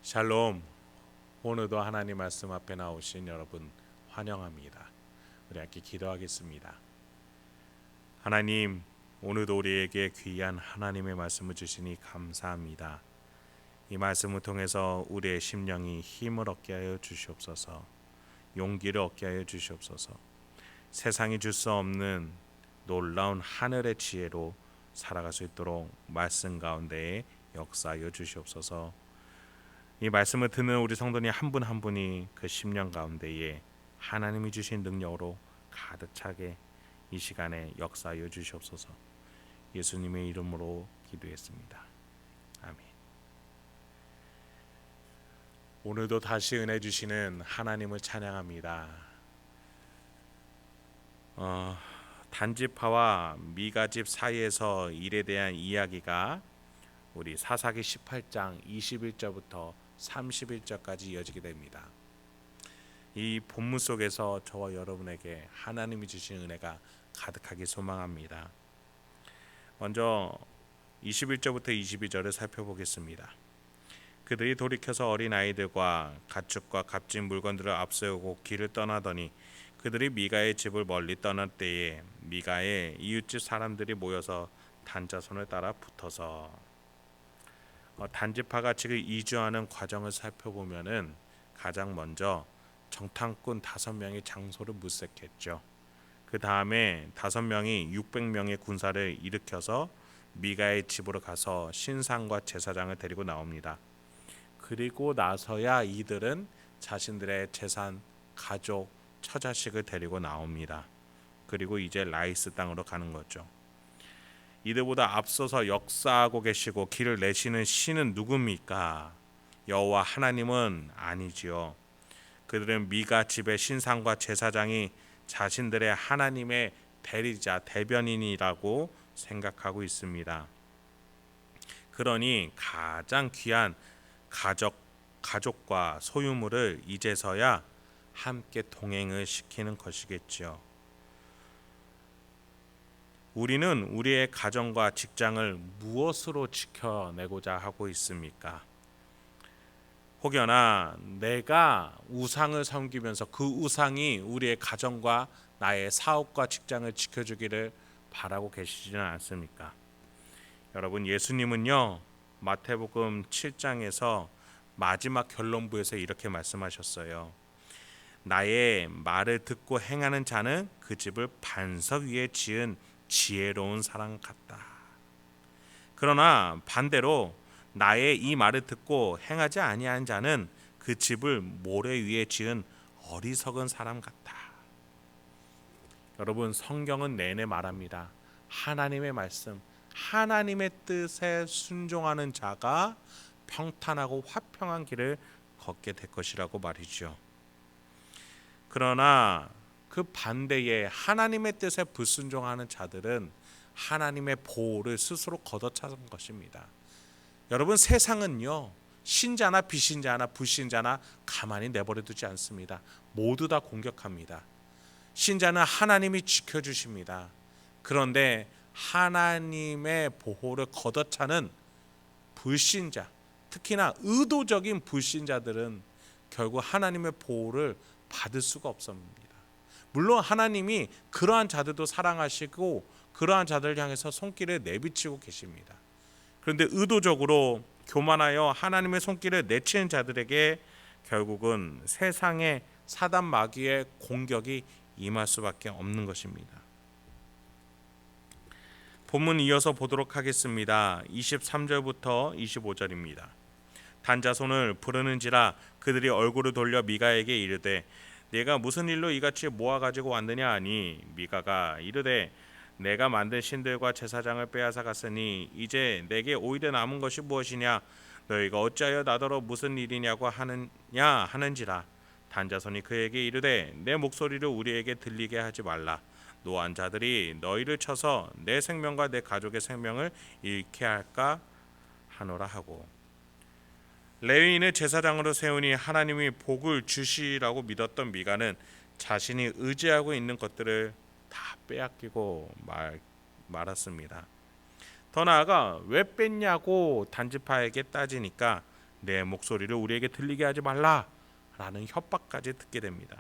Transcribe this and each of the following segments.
샬롬. 오늘도 하나님 말씀 앞에 나오신 여러분 환영합니다. 우리 함께 기도하겠습니다. 하나님, 오늘도 우리에게 귀한 하나님의 말씀을 주시니 감사합니다. 이 말씀을 통해서 우리의 심령이 힘을 얻게 하여 주시옵소서. 용기를 얻게 하여 주시옵소서. 세상이 줄 수 없는 놀라운 하늘의 지혜로 살아갈 수 있도록 말씀 가운데에 역사하여 주시옵소서. 이 말씀을 듣는 우리 성도님 한 분 한 분이 그 심령 가운데에 하나님이 주신 능력으로 가득 차게 이 시간에 역사하여 주시옵소서. 예수님의 이름으로 기도했습니다. 아멘. 오늘도 다시 은혜 주시는 하나님을 찬양합니다. 단지파와 미가집 사이에서 일에 대한 이야기가 우리 사사기 18장 21절부터 31절까지 이어지게 됩니다. 이 본문 속에서 저와 여러분에게 하나님이 주신 은혜가 가득하게 소망합니다. 먼저 21절부터 22절을 살펴보겠습니다. 그들이 돌이켜서 어린 아이들과 가축과 값진 물건들을 앞세우고 길을 떠나더니 그들이 미가의 집을 멀리 떠날 때에 미가의 이웃집 사람들이 모여서 단자손을 따라 붙어서 단지파가 지금 이주하는 과정을 살펴보면은 가장 먼저 정탐꾼 5명의 장소를 물색했죠. 그 다음에 5명이 600명의 군사를 일으켜서 미가의 집으로 가서 신상과 제사장을 데리고 나옵니다. 그리고 나서야 이들은 자신들의 재산, 가족, 처자식을 데리고 나옵니다. 그리고 이제 라이스 땅으로 가는 거죠. 이들보다 앞서서 역사하고 계시고 길을 내시는 신은 누굽니까? 여호와 하나님은 아니지요. 그들은 미가 집의 신상과 제사장이 자신들의 하나님의 대리자, 대변인이라고 생각하고 있습니다. 그러니 가장 귀한 가족과 소유물을 이제서야 함께 동행을 시키는 것이겠죠. 우리는 우리의 가정과 직장을 무엇으로 지켜내고자 하고 있습니까? 혹여나 내가 우상을 섬기면서 그 우상이 우리의 가정과 나의 사업과 직장을 지켜주기를 바라고 계시지는 않습니까? 여러분, 예수님은요 마태복음 7장에서 마지막 결론부에서 이렇게 말씀하셨어요. 나의 말을 듣고 행하는 자는 그 집을 반석 위에 지은 지혜로운 사람 같다. 그러나 반대로 나의 이 말을 듣고 행하지 아니한 자는 그 집을 모래 위에 지은 어리석은 사람 같다. 여러분, 성경은 내내 말합니다. 하나님의 말씀, 하나님의 뜻에 순종하는 자가 평탄하고 화평한 길을 걷게 될 것이라고 말이죠. 그러나 그 반대에 하나님의 뜻에 불순종하는 자들은 하나님의 보호를 스스로 걷어차는 것입니다. 여러분, 세상은요 신자나 비신자나 불신자나 가만히 내버려 두지 않습니다. 모두 다 공격합니다. 신자는 하나님이 지켜주십니다. 그런데 하나님의 보호를 걷어차는 불신자, 특히나 의도적인 불신자들은 결국 하나님의 보호를 받을 수가 없습니다. 물론 하나님이 그러한 자들도 사랑하시고 그러한 자들을 향해서 손길을 내비치고 계십니다. 그런데 의도적으로 교만하여 하나님의 손길을 내치는 자들에게 결국은 세상의 사단 마귀의 공격이 임할 수밖에 없는 것입니다. 본문 이어서 보도록 하겠습니다. 23절부터 25절입니다. 단자손을 부르는지라 그들이 얼굴을 돌려 미가에게 이르되 내가 무슨 일로 이같이 모아 가지고 왔느냐 하니 미가가 이르되 내가 만든 신들과 제사장을 빼앗아 갔으니 이제 내게 오히려 남은 것이 무엇이냐 너희가 어찌하여 나더러 무슨 일이냐고 하는지라. 단자손이 그에게 이르되 내 목소리를 우리에게 들리게 하지 말라. 노한 자들이 너희를 쳐서 내 생명과 내 가족의 생명을 잃게 할까 하노라 하고, 레위인을 제사장으로 세우니 하나님이 복을 주시라고 믿었던 미가는 자신이 의지하고 있는 것들을 다 빼앗기고 말았습니다. 더 나아가 왜 뺐냐고 단지파에게 따지니까 내 목소리를 우리에게 들리게 하지 말라라는 협박까지 듣게 됩니다.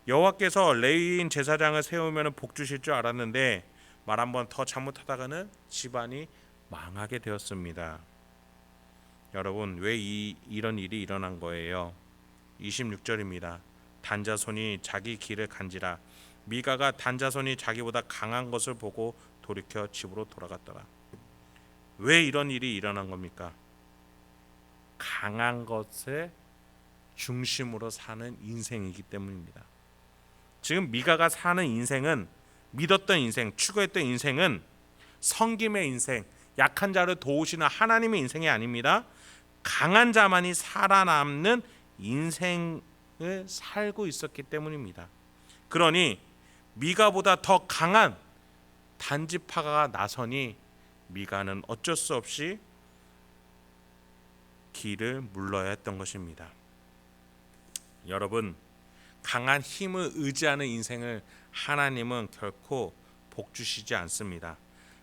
여호와께서 레위인 제사장을 세우면 복 주실 줄 알았는데 말 한 번 더 잘못하다가는 집안이 망하게 되었습니다. 여러분, 왜 이런 일이 일어난 거예요? 26절입니다. 단자손이 자기 길을 간지라 미가가 단자손이 자기보다 강한 것을 보고 돌이켜 집으로 돌아갔더라. 왜 이런 일이 일어난 겁니까? 강한 것의 중심으로 사는 인생이기 때문입니다. 지금 미가가 사는 인생은, 믿었던 인생, 추구했던 인생은 성김의 인생, 약한 자를 도우시는 하나님의 인생이 아닙니다. 강한 자만이 살아남는 인생을 살고 있었기 때문입니다. 그러니 미가보다 더 강한 단지파가 나서니 미가는 어쩔 수 없이 길을 물러야 했던 것입니다. 여러분, 강한 힘을 의지하는 인생을 하나님은 결코 복 주시지 않습니다.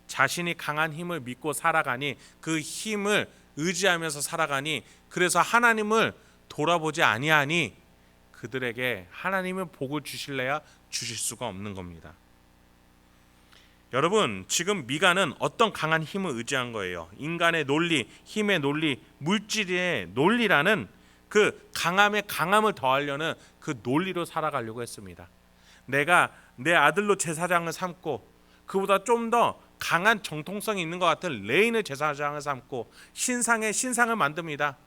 자신이 강한 힘을 믿고 살아가니, 그 힘을 의지하면서 살아가니, 그래서 하나님을 돌아보지 아니하니 그들에게 하나님은 복을 주실래야 주실 수가 없는 겁니다. 여러분, 지금 미가는 어떤 강한 힘을 의지한 거예요? 인간의 논리, 힘의 논리, 물질의 논리라는 그 강함에 강함을 더하려는 그 논리로 살아가려고 했습니다. 내가 내 아들로 제사장을 삼고 그보다 좀 더 강한 정통성이 있는 것 같은 레인을 제사장을 삼고 신상에 신상을 만듭니다.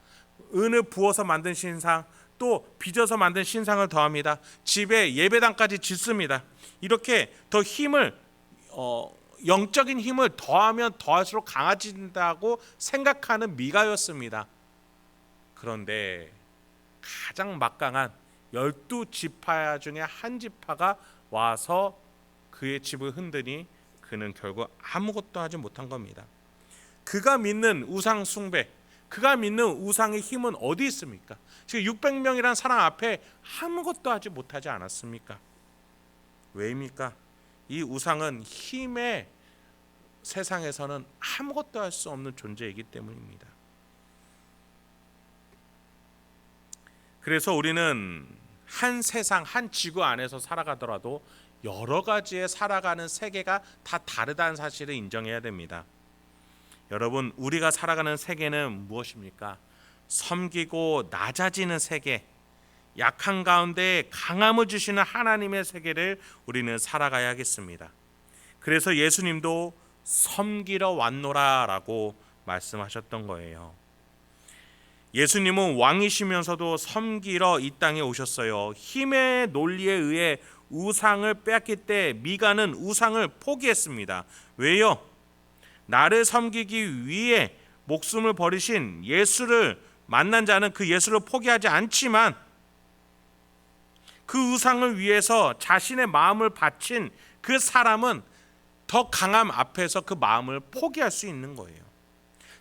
은을 부어서 만든 신상, 또 빚어서 만든 신상을 더합니다. 집에 예배당까지 짓습니다. 이렇게 더 힘을 영적인 힘을 더하면 더할수록 강해진다고 생각하는 미가였습니다. 그런데 가장 막강한 12지파 중에 한 지파가 와서 그의 집을 흔드니 그는 결국 아무것도 하지 못한 겁니다. 그가 믿는 우상 숭배, 그가 믿는 우상의 힘은 어디 있습니까? 지금 600명이라는 사람 앞에 아무것도 하지 못하지 않았습니까? 왜입니까? 이 우상은 힘의 세상에서는 아무것도 할 수 없는 존재이기 때문입니다. 그래서 우리는 한 세상, 한 지구 안에서 살아가더라도 여러 가지의 살아가는 세계가 다 다르다는 사실을 인정해야 됩니다. 여러분, 우리가 살아가는 세계는 무엇입니까? 섬기고 낮아지는 세계, 약한 가운데 강함을 주시는 하나님의 세계를 우리는 살아가야겠습니다. 그래서 예수님도 섬기러 왔노라 라고 말씀하셨던 거예요. 예수님은 왕이시면서도 섬기러 이 땅에 오셨어요. 힘의 논리에 의해 우상을 빼앗길 때 미가는 우상을 포기했습니다. 왜요? 나를 섬기기 위해 목숨을 버리신 예수를 만난 자는 그 예수를 포기하지 않지만 그 우상을 위해서 자신의 마음을 바친 그 사람은 더 강함 앞에서 그 마음을 포기할 수 있는 거예요.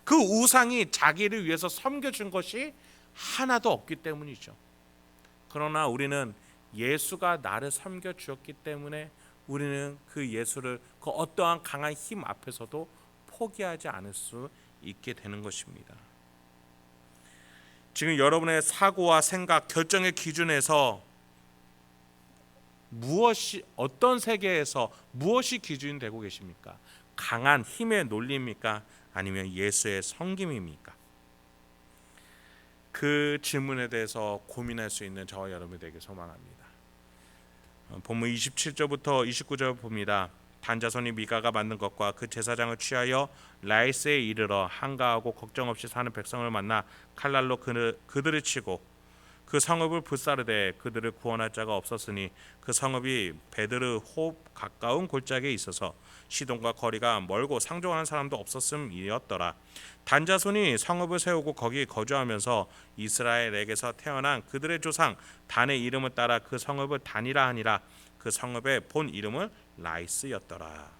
그 우상이 자기를 위해서 섬겨준 것이 하나도 없기 때문이죠. 그러나 우리는 예수가 나를 섬겨주었기 때문에 우리는 그 예수를 그 어떠한 강한 힘 앞에서도 포기하지 않을 수 있게 되는 것입니다. 지금 여러분의 사고와 생각, 결정의 기준에서 무엇이, 어떤 세계에서 무엇이 기준이 되고 계십니까? 강한 힘의 논리입니까? 아니면 예수의 섬김입니까? 그 질문에 대해서 고민할 수 있는 저와 여러분이 되길 소망합니다. 본문 27절부터 29절 봅니다. 단자손이 미가가 만든 것과 그 제사장을 취하여 라이스에 이르러 한가하고 걱정 없이 사는 백성을 만나 칼날로 그들을 치고 그 성읍을 불사르되 그들을 구원할 자가 없었으니 그 성읍이 베드르 호흡 가까운 골짜기에 있어서 시돈과 거리가 멀고 상종하는 사람도 없었음이었더라. 단자손이 성읍을 세우고 거기 거주하면서 이스라엘에게서 태어난 그들의 조상 단의 이름을 따라 그 성읍을 단이라 하니라. 그 성읍의 본 이름은 라이스였더라.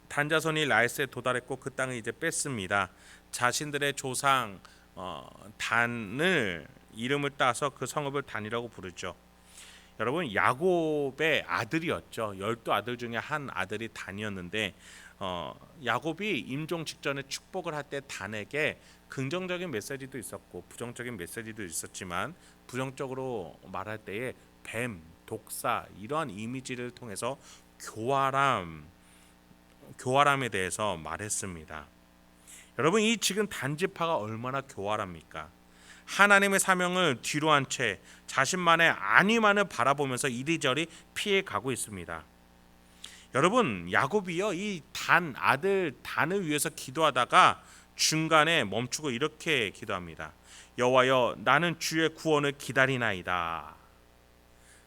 단자손이 라이스에 도달했고 그 땅을 이제 뺐습니다. 자신들의 조상 단을 이름을 따서 그 성읍을 단이라고 부르죠. 여러분, 야곱의 아들이었죠. 12 아들 중에 한 아들이 단이었는데 야곱이 임종 직전에 축복을 할 때 단에게 긍정적인 메시지도 있었고 부정적인 메시지도 있었지만 부정적으로 말할 때에 뱀, 독사 이러한 이미지를 통해서 교활함에 대해서 말했습니다. 여러분, 이 지금 단지파가 얼마나 교활합니까? 하나님의 사명을 뒤로 한 채 자신만의 안위만을 바라보면서 이리저리 피해 가고 있습니다. 여러분, 야곱이요 이 아들 단을 위해서 기도하다가 중간에 멈추고 이렇게 기도합니다. 여호와여, 나는 주의 구원을 기다리나이다.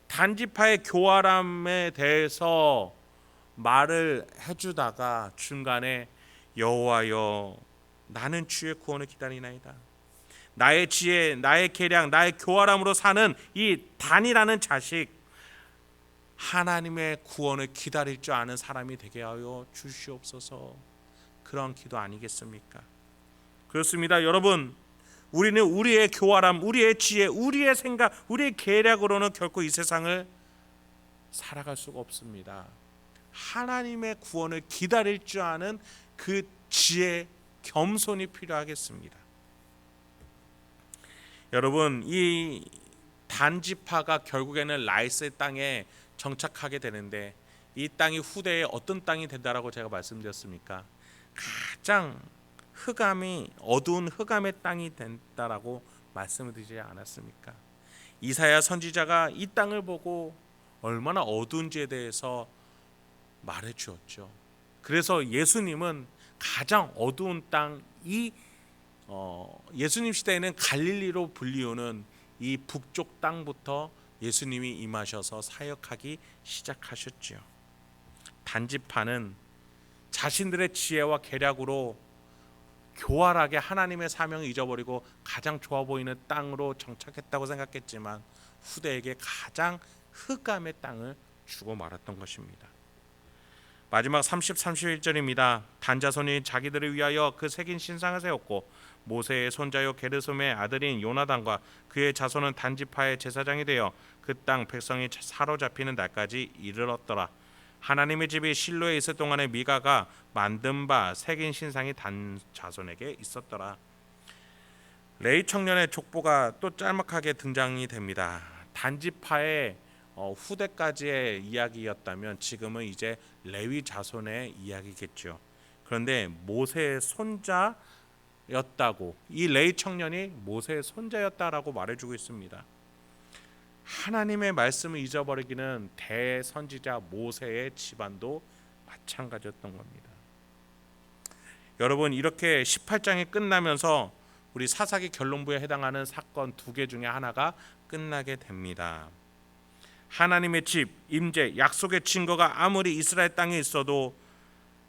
단지파의 교활함에 대해서 말을 해주다가 중간에 여호와여, 나는 주의 구원을 기다리나이다. 나의 지혜, 나의 계량, 나의 교활함으로 사는 이 단이라는 자식, 하나님의 구원을 기다릴 줄 아는 사람이 되게 하여 주시옵소서. 그런 기도 아니겠습니까? 그렇습니다. 여러분, 우리는 우리의 교활함, 우리의 지혜, 우리의 생각, 우리의 계략으로는 결코 이 세상을 살아갈 수가 없습니다. 하나님의 구원을 기다릴 줄 아는 그 지혜, 겸손이 필요하겠습니다. 여러분, 이 단지파가 결국에는 라이스의 땅에 정착하게 되는데 이 땅이 후대에 어떤 땅이 된다라고 제가 말씀드렸습니까? 가장 어두운 흑암의 땅이 된다라고 말씀을 드리지 않았습니까? 이사야 선지자가 이 땅을 보고 얼마나 어두운지에 대해서 말해 주었죠. 그래서 예수님은 가장 어두운 땅, 예수님 시대에는 갈릴리로 불리우는 이 북쪽 땅부터 예수님이 임하셔서 사역하기 시작하셨지요. 단지파는 자신들의 지혜와 계략으로 교활하게 하나님의 사명을 잊어버리고 가장 좋아 보이는 땅으로 정착했다고 생각했지만 후대에게 가장 흑암의 땅을 주고 말았던 것입니다. 마지막 30, 31절입니다. 단자손이 자기들을 위하여 그 새긴 신상을 세웠고 모세의 손자요 게르솜의 아들인 요나단과 그의 자손은 단지파의 제사장이 되어 그 땅 백성이 사로잡히는 날까지 이르렀더라. 하나님의 집이 실로에 있을 동안에 미가가 만든 바 새긴 신상이 단 자손에게 있었더라. 레위 청년의 족보가 또 짤막하게 등장이 됩니다. 단지파의 후대까지의 이야기였다면 지금은 이제 레위 자손의 이야기겠죠. 그런데 모세의 손자였다고, 이 레위 청년이 모세의 손자였다라고 말해주고 있습니다. 하나님의 말씀을 잊어버리기는 대선지자 모세의 집안도 마찬가지였던 겁니다. 여러분, 이렇게 18장이 끝나면서 우리 사사기 결론부에 해당하는 사건 2개 중에 하나가 끝나게 됩니다. 하나님의 집, 임재, 약속의 증거가 아무리 이스라엘 땅에 있어도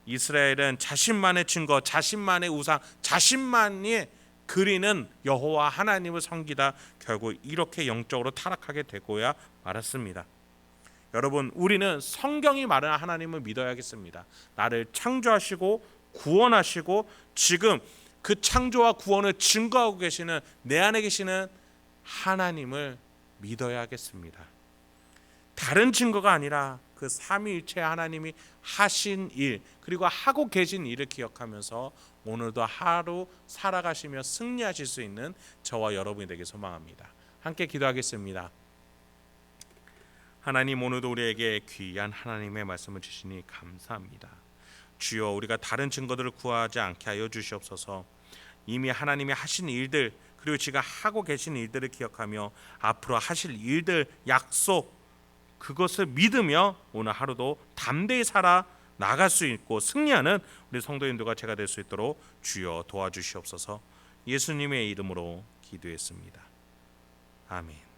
이스라엘은 자신만의 증거, 자신만의 우상, 자신만이 그리는 여호와 하나님을 섬기다 결국 이렇게 영적으로 타락하게 되고야 말았습니다. 여러분, 우리는 성경이 말하는 하나님을 믿어야겠습니다. 나를 창조하시고 구원하시고 지금 그 창조와 구원을 증거하고 계시는 내 안에 계시는 하나님을 믿어야겠습니다. 다른 증거가 아니라 그 삼위일체 하나님이 하신 일, 그리고 하고 계신 일을 기억하면서 오늘도 하루 살아가시며 승리하실 수 있는 저와 여러분이 되길 소망합니다. 함께 기도하겠습니다. 하나님, 오늘도 우리에게 귀한 하나님의 말씀을 주시니 감사합니다. 주여, 우리가 다른 증거들을 구하지 않게 하여 주시옵소서. 이미 하나님이 하신 일들, 그리고 지금 하고 계신 일들을 기억하며 앞으로 하실 일들, 약속, 그것을 믿으며 오늘 하루도 담대히 살아 나갈 수 있고 승리하는 우리 성도님들과 제가 될 수 있도록 주여 도와주시옵소서. 예수님의 이름으로 기도했습니다. 아멘.